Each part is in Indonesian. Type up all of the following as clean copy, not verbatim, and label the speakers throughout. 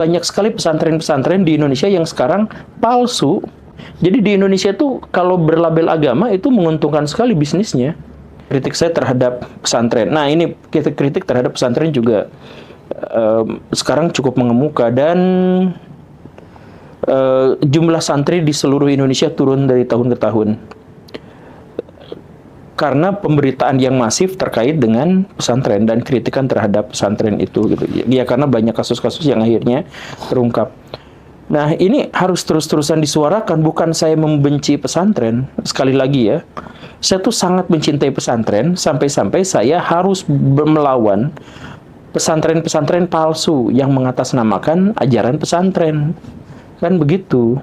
Speaker 1: Banyak sekali pesantren-pesantren di Indonesia yang sekarang palsu. Jadi di Indonesia tuh kalau berlabel agama itu menguntungkan sekali bisnisnya. Kritik saya terhadap pesantren. Nah ini kritik terhadap pesantren juga sekarang cukup mengemuka dan jumlah santri di seluruh Indonesia turun dari tahun ke tahun. Karena pemberitaan yang masif terkait dengan pesantren dan kritikan terhadap pesantren itu gitu. Ya karena banyak kasus-kasus yang akhirnya terungkap. Nah, ini harus terus-terusan disuarakan, bukan saya membenci pesantren. Sekali lagi ya, saya tuh sangat mencintai pesantren sampai-sampai saya harus melawan pesantren-pesantren palsu yang mengatasnamakan ajaran pesantren. Kan begitu.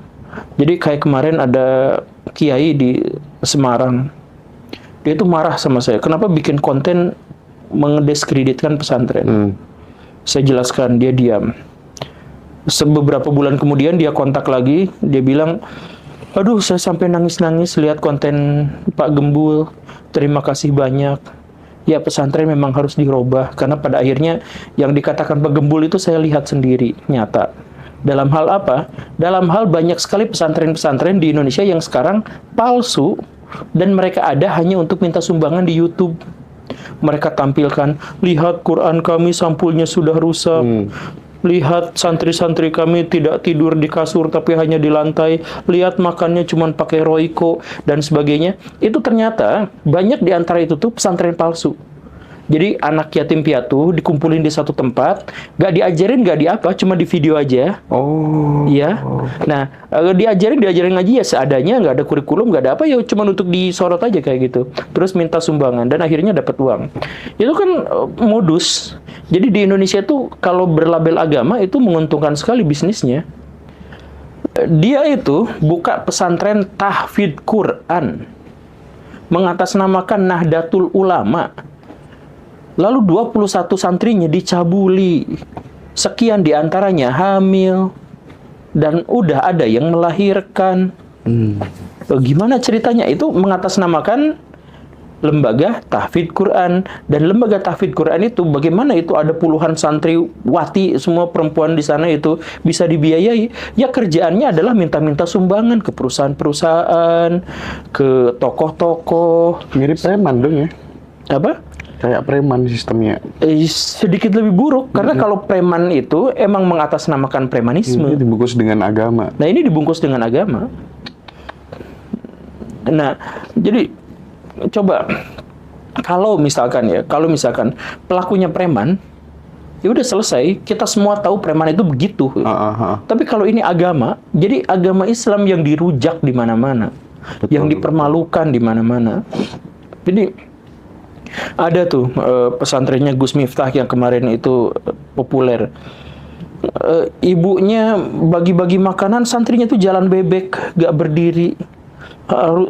Speaker 1: Jadi kayak kemarin ada kiai di Semarang. Dia itu marah sama saya. Kenapa bikin konten mengedeskreditkan pesantren? Saya jelaskan, dia diam. Beberapa bulan kemudian dia kontak lagi. Dia bilang, aduh saya sampai nangis-nangis lihat konten Pak Gembul. Terima kasih banyak. Ya pesantren memang harus dirubah. Karena pada akhirnya yang dikatakan Pak Gembul itu saya lihat sendiri, nyata. Dalam hal apa? Dalam hal banyak sekali pesantren-pesantren di Indonesia yang sekarang palsu. Dan mereka ada hanya untuk minta sumbangan di YouTube. Mereka tampilkan, lihat Quran kami sampulnya sudah rusak. Lihat santri-santri kami tidak tidur di kasur tapi hanya di lantai. Lihat makannya cuma pakai Royco dan sebagainya. Itu ternyata banyak di antara itu tuh pesantren palsu. Jadi anak yatim piatu dikumpulin di satu tempat, nggak diajarin, nggak di apa, cuma di video aja.
Speaker 2: Oh.
Speaker 1: Iya. Nah, diajarin ngaji ya seadanya, nggak ada kurikulum, nggak ada apa, ya cuma untuk disorot aja kayak gitu. Terus minta sumbangan dan akhirnya dapat uang. Itu kan modus. Jadi di Indonesia tuh kalau berlabel agama itu menguntungkan sekali bisnisnya. Dia itu buka pesantren tahfidz Quran, mengatasnamakan Nahdlatul Ulama. Lalu 21 santrinya dicabuli. Sekian diantaranya hamil. Dan udah ada yang melahirkan. Bagaimana ceritanya? Itu mengatasnamakan lembaga tahfidz Quran. Dan lembaga tahfidz Quran itu bagaimana itu ada puluhan santriwati, semua perempuan di sana itu bisa dibiayai. Ya kerjaannya adalah minta-minta sumbangan ke perusahaan-perusahaan, ke tokoh-tokoh.
Speaker 2: Mirip preman dong ya?
Speaker 1: Apa?
Speaker 2: Kayak preman sistemnya.
Speaker 1: Sedikit lebih buruk, karena kalau preman itu emang mengatasnamakan premanisme.
Speaker 2: Ini dibungkus dengan agama.
Speaker 1: Nah ini dibungkus dengan agama. Nah, jadi coba kalau misalkan pelakunya preman, ya udah selesai. Kita semua tahu preman itu begitu. Tapi kalau ini agama, jadi agama Islam yang dirujak di mana-mana, yang dipermalukan di mana-mana. Jadi ada tuh pesantrennya Gus Miftah yang kemarin itu populer. Ibunya bagi-bagi makanan, santrinya tuh jalan bebek, gak berdiri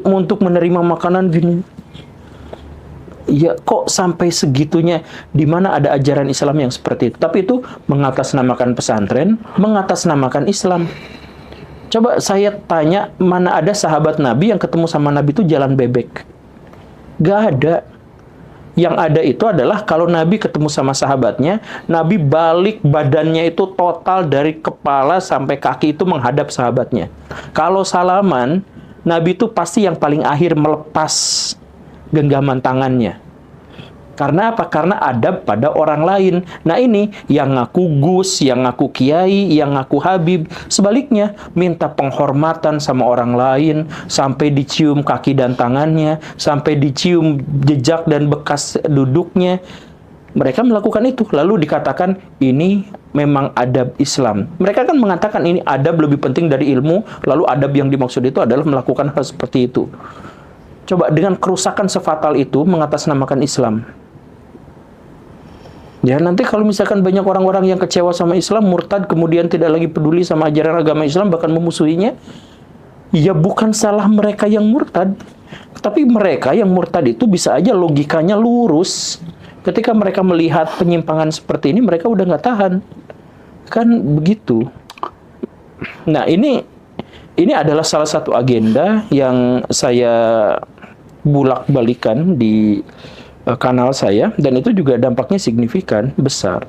Speaker 1: untuk menerima makanan gini. Ya kok sampai segitunya, di mana ada ajaran Islam yang seperti itu. Tapi itu mengatasnamakan pesantren, mengatasnamakan Islam. Coba saya tanya, mana ada sahabat Nabi yang ketemu sama Nabi itu jalan bebek? Gak ada. Yang ada itu adalah kalau Nabi ketemu sama sahabatnya, Nabi balik badannya itu total dari kepala sampai kaki itu menghadap sahabatnya. Kalau salaman, Nabi itu pasti yang paling akhir melepas genggaman tangannya. Karena apa? Karena adab pada orang lain. Nah ini, yang ngaku Gus, yang ngaku Kiai, yang ngaku Habib. Sebaliknya, minta penghormatan sama orang lain, sampai dicium kaki dan tangannya, sampai dicium jejak dan bekas duduknya. Mereka melakukan itu. Lalu dikatakan, ini memang adab Islam. Mereka kan mengatakan ini adab lebih penting dari ilmu, lalu adab yang dimaksud itu adalah melakukan hal seperti itu. Coba dengan kerusakan sefatal itu mengatasnamakan Islam. Ya nanti kalau misalkan banyak orang-orang yang kecewa sama Islam, murtad, kemudian tidak lagi peduli sama ajaran agama Islam, bahkan memusuhinya, ya bukan salah mereka yang murtad. Tapi mereka yang murtad itu bisa aja logikanya lurus. Ketika mereka melihat penyimpangan seperti ini, mereka udah nggak tahan. Kan begitu. Nah ini adalah salah satu agenda yang saya bulak-balikan di kanal saya, dan itu juga dampaknya signifikan, besar.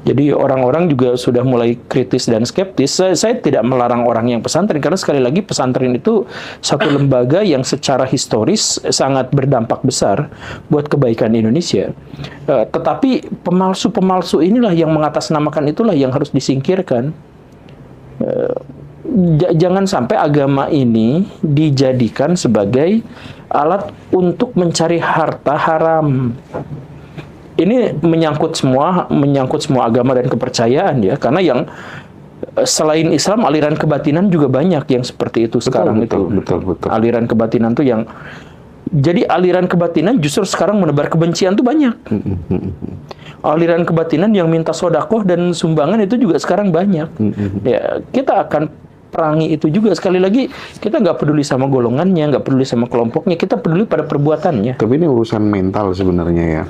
Speaker 1: Jadi orang-orang juga sudah mulai kritis dan skeptis. Saya tidak melarang orang yang pesantren, karena sekali lagi pesantren itu satu lembaga yang secara historis sangat berdampak besar buat kebaikan Indonesia. Tetapi pemalsu-pemalsu inilah yang mengatasnamakan, itulah yang harus disingkirkan. Jangan sampai agama ini dijadikan sebagai alat untuk mencari harta haram. Ini menyangkut semua agama dan kepercayaan ya, karena yang selain Islam aliran kebatinan juga banyak yang seperti itu sekarang.
Speaker 2: Betul.
Speaker 1: Aliran kebatinan tuh yang jadi aliran kebatinan justru sekarang menebar kebencian tuh banyak. Aliran kebatinan yang minta sodakoh dan sumbangan itu juga sekarang banyak. Ya, kita akan perangi itu juga. Sekali lagi, kita nggak peduli sama golongannya, nggak peduli sama kelompoknya, kita peduli pada perbuatannya.
Speaker 2: Tapi ini urusan mental sebenarnya ya.